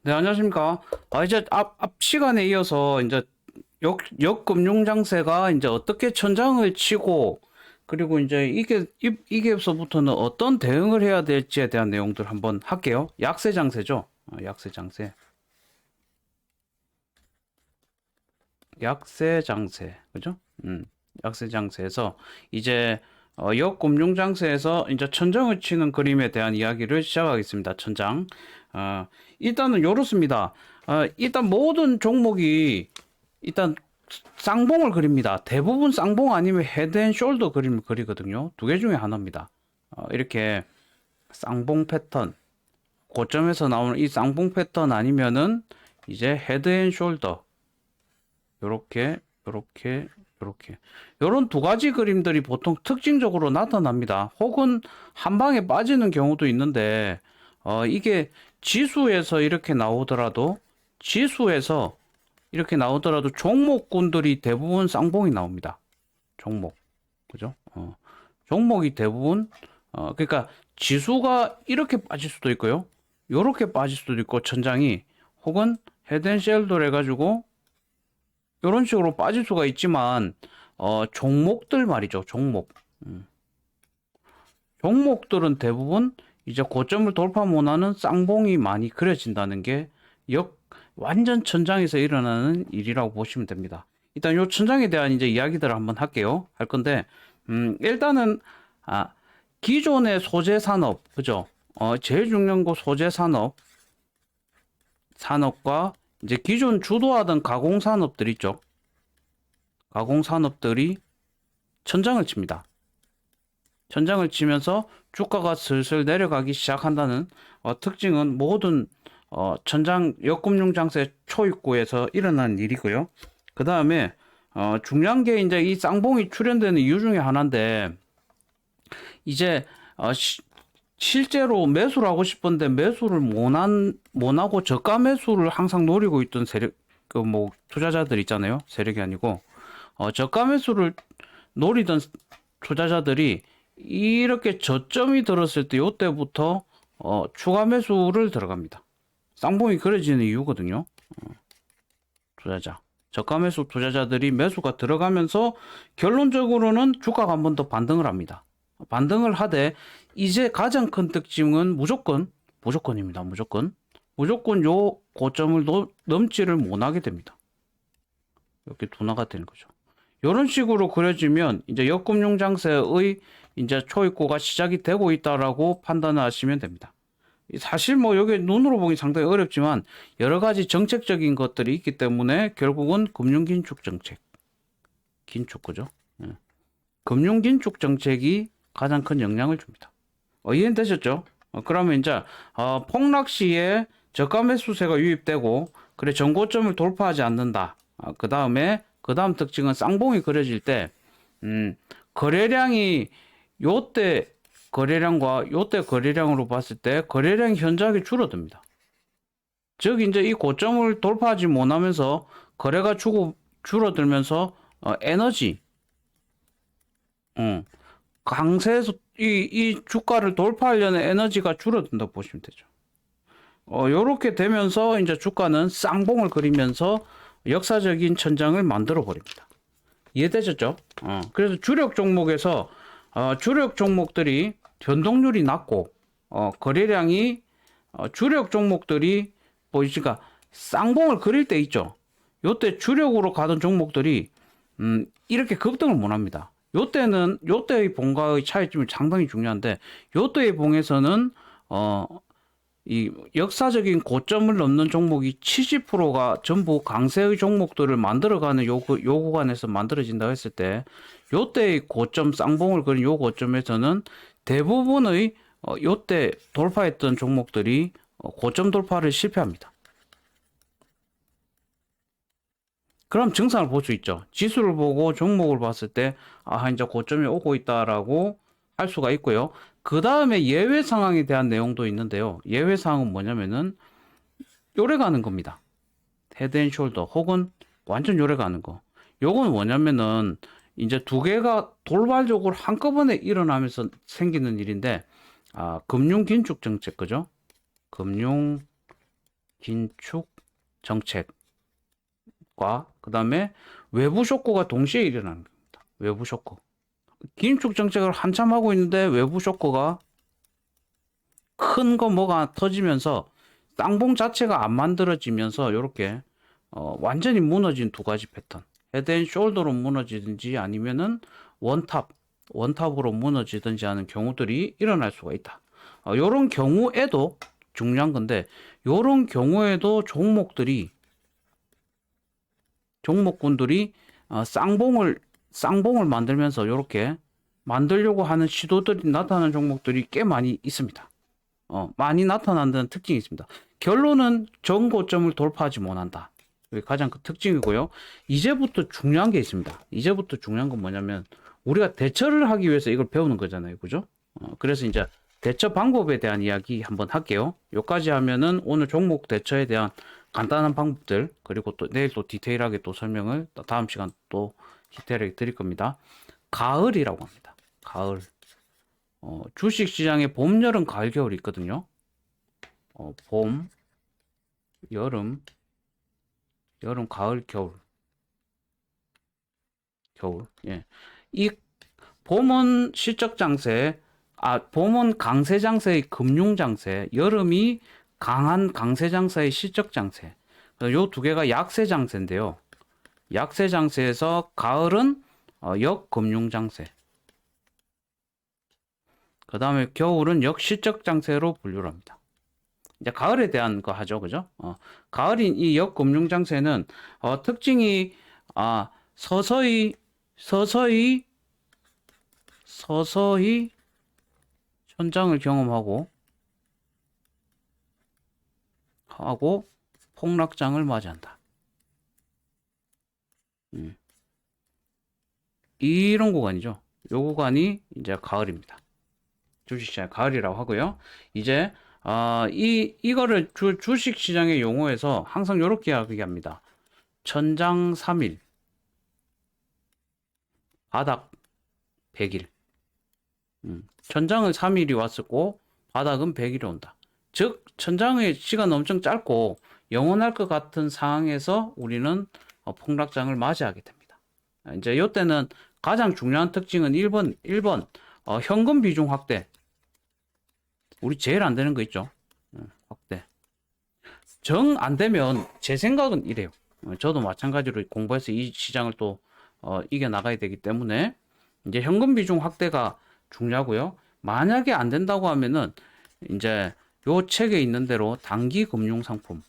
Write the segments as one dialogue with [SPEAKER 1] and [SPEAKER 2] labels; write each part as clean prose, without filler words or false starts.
[SPEAKER 1] 네, 안녕하십니까. 이제 앞 시간에 이어서 이제 역금융장세가 이제 어떻게 천장을 치고, 그리고 이제 이게서부터는 어떤 대응을 해야 될지에 대한 내용들 한번 할게요. 약세장세죠. 약세장세. 약세장세. 그죠? 약세장세에서 이제 역금융장세에서 이제 천장을 치는 그림에 대한 이야기를 시작하겠습니다. 천장. 어, 일단은 요렇습니다. 일단 모든 종목이 일단 쌍봉을 그립니다. 대부분 쌍봉 아니면 헤드앤숄더 그림을 그리거든요. 두 개 중에 하나입니다. 이렇게 쌍봉 패턴, 고점에서 나오는 이 쌍봉 패턴 아니면은 이제 헤드앤숄더 요렇게 요렇게 요렇게 요런 두 가지 그림들이 보통 특징적으로 나타납니다. 혹은 한 방에 빠지는 경우도 있는데 이게 지수에서 이렇게 나오더라도 지수에서 이렇게 나오더라도 종목군들이 대부분 쌍봉이 나옵니다. 종목. 그죠? 종목이 대부분 그러니까 지수가 이렇게 빠질 수도 있고요. 요렇게 빠질 수도 있고 천장이 혹은 헤드앤숄더를 해가지고 이런 식으로 빠질 수가 있지만 종목들 말이죠. 종목들은 대부분 이제 고점을 돌파 못하는 쌍봉이 많이 그려진다는 게 완전 천장에서 일어나는 일이라고 보시면 됩니다. 일단 요 천장에 대한 이제 이야기들을 한번 할 건데 일단은 기존의 소재 산업 그죠? 제일 중요한 거 소재 산업과 이제 기존 주도하던 가공 산업들 있죠. 가공 산업들이 천장을 칩니다. 천장을 치면서 주가가 슬슬 내려가기 시작한다는 특징은 모든 천장 역금융 장세 초입구에서 일어난 일이고요. 그 다음에 중요한 게 이제 이 쌍봉이 출현되는 이유 중에 하나인데 이제 실제로 매수를 하고 싶은데 매수를 못하고 저가 매수를 항상 노리고 있던 세력 그 뭐 투자자들 있잖아요. 세력이 아니고 저가 매수를 노리던 투자자들이 이렇게 저점이 들었을 때 요때부터 추가 매수를 들어갑니다. 쌍봉이 그려지는 이유거든요. 투자자. 저가 매수 투자자들이 매수가 들어가면서 결론적으로는 주가가 한 번 더 반등을 합니다. 반등을 하되 이제 가장 큰 특징은 무조건입니다. 무조건 요 고점을 넘지를 못하게 됩니다. 이렇게 둔화가 되는 거죠. 이런 식으로 그려지면 이제 역금융 장세의 이제 초입구가 시작이 되고 있다라고 판단을 하시면 됩니다. 사실 뭐 여기 눈으로 보기 상당히 어렵지만 여러 가지 정책적인 것들이 있기 때문에 결국은 금융 긴축 정책, 긴축 그죠? 예. 금융 긴축 정책이 가장 큰 영향을 줍니다. 이해되셨죠? 그러면 이제 폭락 시에 저가 매수세가 유입되고 그래 전고점을 돌파하지 않는다. 그 다음 특징은 쌍봉이 그려질 때 거래량이 요때 거래량과 요때 거래량으로 봤을 때 거래량 현저하게 줄어듭니다. 즉 이제 이 고점을 돌파하지 못하면서 거래가 줄어들면서 에너지, 강세에서 이 주가를 돌파하려는 에너지가 줄어든다고 보시면 되죠. 요렇게 되면서 이제 주가는 쌍봉을 그리면서 역사적인 천장을 만들어 버립니다. 이해되셨죠? 그래서 주력 종목들이 변동률이 낮고 거래량이 주력 종목들이 보이니까 쌍봉을 그릴 때 있죠. 요때 주력으로 가던 종목들이 이렇게 급등을 못 합니다. 요때의 봉과의 차이점이 상당히 중요한데 요때의 봉에서는 이 역사적인 고점을 넘는 종목이 70%가 전부 강세의 종목들을 만들어가는 요 구간에서 만들어진다 했을 때 요때의 고점 쌍봉을 그린 요 고점에서는 대부분의 요때 돌파했던 종목들이 고점 돌파를 실패합니다. 그럼 증상을 볼 수 있죠. 지수를 보고 종목을 봤을 때 이제 고점이 오고 있다라고 할 수가 있고요. 그 다음에 예외 상황에 대한 내용도 있는데요. 예외 상황은 뭐냐면은 요래 가는 겁니다. 헤드앤숄더 혹은 완전 요래 가는 거. 요건 뭐냐면은 이제 두 개가 돌발적으로 한꺼번에 일어나면서 생기는 일인데 금융 긴축 정책 그죠? 금융 긴축 정책과 그 다음에 외부 쇼크가 동시에 일어나는 겁니다. 외부 쇼크. 긴축 정책을 한참 하고 있는데 외부 쇼크가 큰 거 뭐가 터지면서 쌍봉 자체가 안 만들어지면서 이렇게 완전히 무너진 두 가지 패턴. 헤드앤숄더로 무너지든지 아니면은 원탑으로 무너지든지 하는 경우들이 일어날 수가 있다. 이런 경우에도 중요한 건데, 이런 경우에도 종목군들이 쌍봉을 만들면서 이렇게 만들려고 하는 시도들이 나타나는 종목들이 꽤 많이 있습니다. 많이 나타난다는 특징이 있습니다. 결론은 전고점을 돌파하지 못한다. 이게 가장 큰 특징이고요. 이제부터 중요한 게 있습니다. 이제부터 중요한 건 뭐냐면 우리가 대처를 하기 위해서 이걸 배우는 거잖아요. 그죠? 그래서 이제 대처 방법에 대한 이야기 한번 할게요. 여기까지 하면은 오늘 종목 대처에 대한 간단한 방법들, 그리고 또 내일 또 디테일하게 또 설명을 다음 시간 또 디테일하게 드릴 겁니다. 가을이라고 합니다. 가을. 주식 시장에 봄, 여름, 가을, 겨울이 있거든요. 봄, 여름, 가을, 겨울. 예. 이 봄은 실적 장세, 봄은 강세 장세의 금융 장세, 여름이 강한 강세 장세의 실적 장세. 요 두 개가 약세 장세인데요. 약세 장세에서 가을은 역금융 장세. 그 다음에 겨울은 역실적 장세로 분류를 합니다. 이제 가을에 대한 거 하죠, 그죠? 가을인 이 역금융 장세는 특징이 서서히 현장을 경험하고 폭락장을 맞이한다. 이런 구간이죠. 요 구간이 이제 가을입니다. 주식시장 가을이라고 하고요. 이제 이거를 주식시장의 용어에서 항상 이렇게 이야기합니다. 천장 3일, 바닥 100일. 천장은 3일이 왔었고 바닥은 100일이 온다. 즉 천장의 시간 엄청 짧고 영원할 것 같은 상황에서 우리는 폭락장을 맞이하게 됩니다. 이제 이때는 가장 중요한 특징은 1번 현금 비중 확대. 우리 제일 안 되는 거 있죠. 확대. 정 안 되면 제 생각은 이래요. 저도 마찬가지로 공부해서 이 시장을 또 이겨 나가야 되기 때문에 이제 현금 비중 확대가 중요하고요. 만약에 안 된다고 하면은 이제 요 책에 있는 대로 단기 금융 상품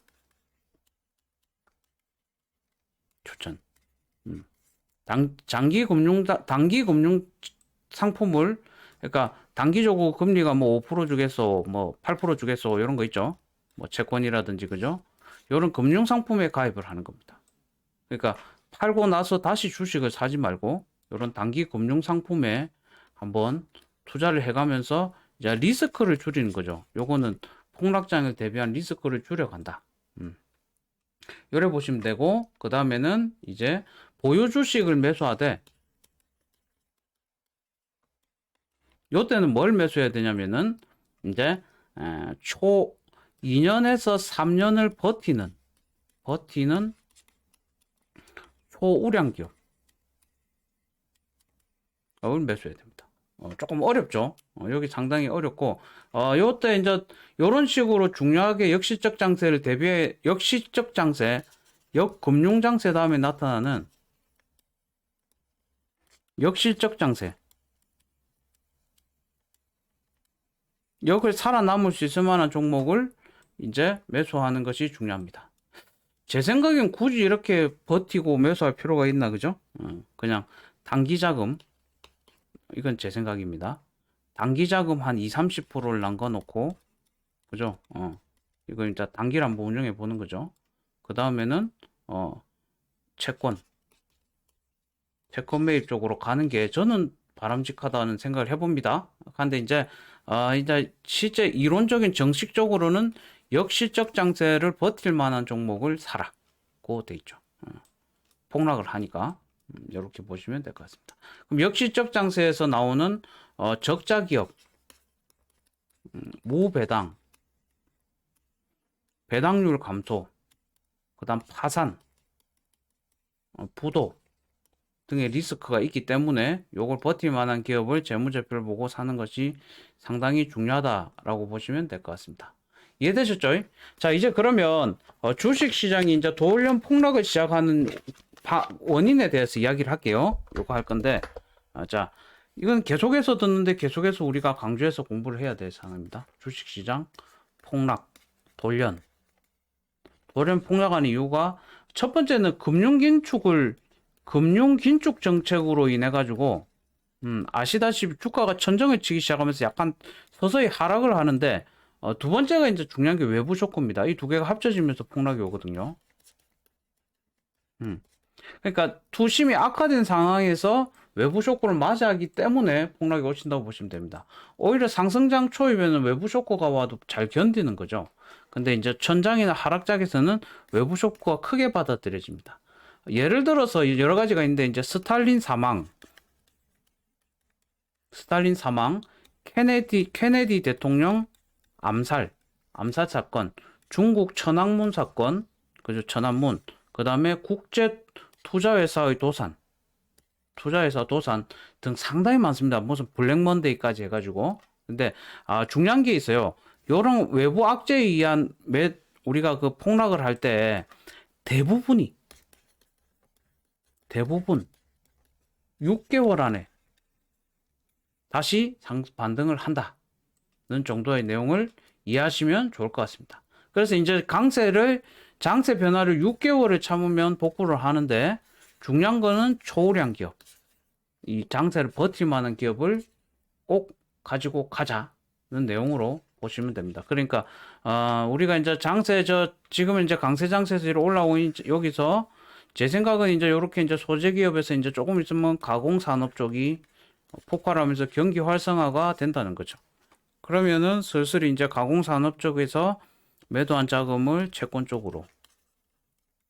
[SPEAKER 1] 추천. 단기 금융 상품을, 그러니까 단기적으로 금리가 뭐 5% 주겠어, 뭐 8% 주겠어, 이런 거 있죠. 뭐 채권이라든지, 그죠? 이런 금융 상품에 가입을 하는 겁니다. 그러니까 팔고 나서 다시 주식을 사지 말고 이런 단기 금융 상품에 한번 투자를 해가면서 이제 리스크를 줄이는 거죠. 요거는 폭락장을 대비한 리스크를 줄여간다. 요래 보시면 되고, 그 다음에는 이제 보유 주식을 매수하되, 요때는 뭘 매수해야 되냐면은 이제 초 2년에서 3년을 버티는 초우량 기업을 매수해야 됩니다. 조금 어렵죠. 여기 상당히 어렵고, 요때 이제 요런 식으로 중요하게 역시적 장세를 대비해, 역시적 장세, 역금융 장세 다음에 나타나는 역실적 장세. 여기를 살아남을 수 있을 만한 종목을 이제 매수하는 것이 중요합니다. 제 생각엔 굳이 이렇게 버티고 매수할 필요가 있나, 그죠? 그냥 단기 자금, 이건 제 생각입니다. 단기 자금 한 20-30%를 남겨 놓고, 그죠? 이거 이제 단기를 한번 운영해 보는 거죠. 그 다음에는 채권 매입 쪽으로 가는 게 저는 바람직하다는 생각을 해봅니다. 근데 이제 실제 이론적인 정식적으로는 역실적 장세를 버틸 만한 종목을 사라고 돼 있죠. 폭락을 하니까 이렇게 보시면 될 것 같습니다. 그럼 역실적 장세에서 나오는 적자 기업, 무배당 배당률 감소, 그다음 파산, 부도 등의 리스크가 있기 때문에 요걸 버틸 만한 기업을 재무제표를 보고 사는 것이 상당히 중요하다라고 보시면 될 것 같습니다. 이해되셨죠? 자, 이제 그러면 주식 시장이 이제 돌연 폭락을 시작하는 원인에 대해서 이야기를 할게요. 요거 할 건데, 자, 이건 계속해서 듣는데 계속해서 우리가 강조해서 공부를 해야 될 상황입니다. 주식 시장 폭락, 돌연 폭락하는 이유가 첫 번째는 금융 긴축 정책으로 인해 가지고 아시다시피 주가가 천정을 치기 시작하면서 약간 서서히 하락을 하는데 두 번째가 이제 중요한 게 외부 쇼크입니다. 이 두 개가 합쳐지면서 폭락이 오거든요. 그러니까 투심이 악화된 상황에서 외부 쇼크를 맞이하기 때문에 폭락이 오신다고 보시면 됩니다. 오히려 상승장 초이면 외부 쇼크가 와도 잘 견디는 거죠. 근데 이제 천장이나 하락장에서는 외부 쇼크가 크게 받아들여집니다. 예를 들어서 여러 가지가 있는데 이제 스탈린 사망, 케네디 대통령 암살 사건, 중국 천안문 사건, 그죠? 천안문. 그다음에 국제 투자회사 도산 등 상당히 많습니다. 무슨 블랙먼데이까지 해가지고. 근데 중요한 게 있어요. 이런 외부 악재에 의한 우리가 그 폭락을 할 때 대부분 6개월 안에 다시 반등을 한다는 정도의 내용을 이해하시면 좋을 것 같습니다. 그래서 이제 장세 변화를 6개월을 참으면 복구를 하는데 중요한 거는 초우량 기업, 이 장세를 버틸 만한 기업을 꼭 가지고 가자는 내용으로 보시면 됩니다. 그러니까 우리가 이제 지금은 이제 강세 장세세로 올라오는 여기서 제 생각은 이제 이렇게 이제 소재 기업에서 이제 조금 있으면 가공 산업 쪽이 폭발하면서 경기 활성화가 된다는 거죠. 그러면은 슬슬 이제 가공 산업 쪽에서 매도한 자금을 채권 쪽으로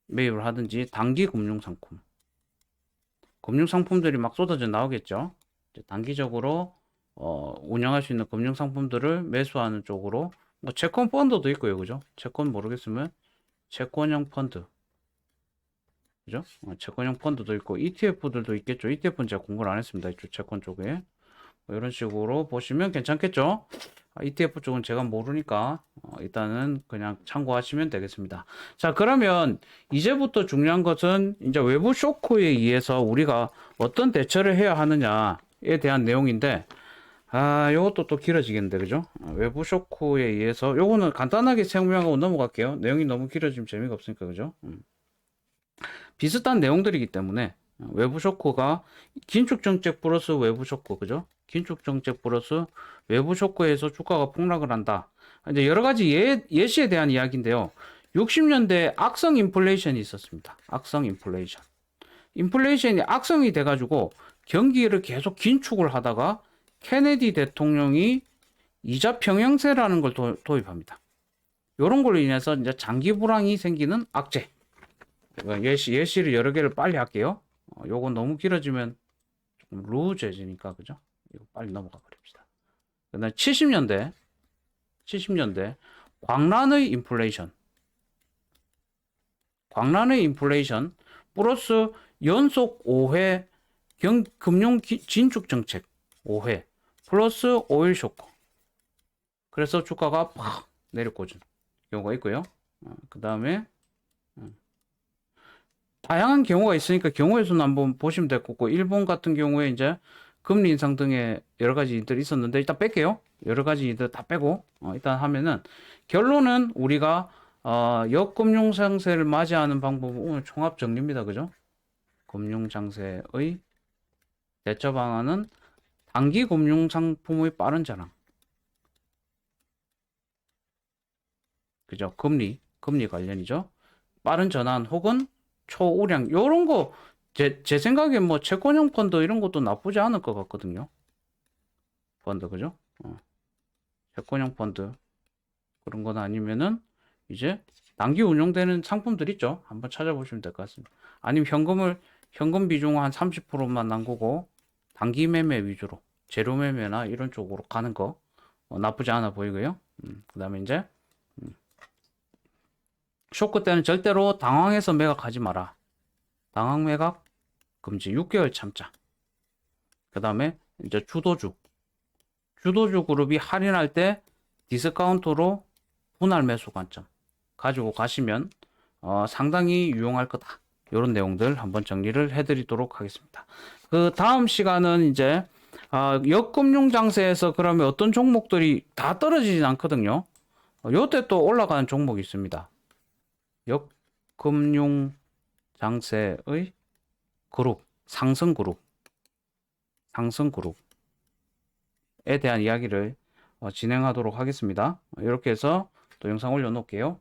[SPEAKER 1] 매입을 하든지 단기 금융상품들이 막 쏟아져 나오겠죠. 단기적으로 운영할 수 있는 금융상품들을 매수하는 쪽으로 뭐 채권 펀드도 있고요, 그죠? 채권 모르겠으면 채권형 펀드, 그죠? 채권형 펀드도 있고 ETF들도 있겠죠. ETF는 제가 공부를 안 했습니다. 이쪽 채권 쪽에 뭐 이런 식으로 보시면 괜찮겠죠? ETF 쪽은 제가 모르니까 일단은 그냥 참고하시면 되겠습니다. 자, 그러면 이제부터 중요한 것은 이제 외부 쇼크에 의해서 우리가 어떤 대처를 해야 하느냐에 대한 내용인데 요것도 또 길어지겠는데, 그죠? 외부 쇼크에 의해서 요거는 간단하게 설명하고 넘어갈게요. 내용이 너무 길어지면 재미가 없으니까, 그죠? 비슷한 내용들이기 때문에 외부 쇼크가 긴축 정책 플러스 외부 쇼크, 그죠? 긴축 정책 플러스 외부 쇼크에서 주가가 폭락을 한다. 이제 여러 가지 예시에 대한 이야기인데요. 60년대 악성 인플레이션이 있었습니다. 악성 인플레이션. 인플레이션이 악성이 돼가지고 경기를 계속 긴축을 하다가 케네디 대통령이 이자 평형세라는 걸 도입합니다. 이런 걸로 인해서 이제 장기 불황이 생기는 악재. 예시를 여러 개를 빨리 할게요. 요건 너무 길어지면 조금 루즈해지니까, 그죠? 이거 빨리 넘어가 버립시다. 그다음에 70년대 광란의 인플레이션 플러스 연속 5회 금융 긴축 정책 5회 플러스 오일 쇼크. 그래서 주가가 팍 내려꽂은 경우가 있고요. 그 다음에 다양한 경우가 있으니까 경우의 수는 한번 보시면 될 거고, 일본 같은 경우에 이제 금리 인상 등의 여러 가지 일들이 있었는데 일단 뺄게요. 여러 가지 일들 다 빼고 일단 하면은 결론은 우리가 역금융 상세를 맞이하는 방법은 오늘 종합 정리입니다. 그죠? 금융 장세의 대처 방안은 단기 금융 상품의 빠른 전환. 그죠? 금리 관련이죠. 빠른 전환 혹은 초우량 요런 거 제 생각에 뭐 채권형 펀드 이런 것도 나쁘지 않을 것 같거든요. 펀드, 그죠? 채권형 펀드 그런 건 아니면은 이제 단기 운용되는 상품들 있죠. 한번 찾아보시면 될 것 같습니다. 아니면 현금 비중 한 30%만 남기고 단기 매매 위주로 재료 매매나 이런 쪽으로 가는 거 나쁘지 않아 보이고요. 그다음에 이제 쇼크 때는 절대로 당황해서 매각하지 마라. 당황 매각 금지 6개월 참자. 그 다음에 이제 주도주. 주도주 그룹이 할인할 때 디스카운트로 분할 매수 관점 가지고 가시면 상당히 유용할 거다. 이런 내용들 한번 정리를 해드리도록 하겠습니다. 그 다음 시간은 이제 역금융 장세에서 그러면 어떤 종목들이 다 떨어지진 않거든요. 요때 또 올라가는 종목이 있습니다. 역금융 장세의 그룹, 상승그룹에 대한 이야기를 진행하도록 하겠습니다. 이렇게 해서 또 영상 올려놓을게요.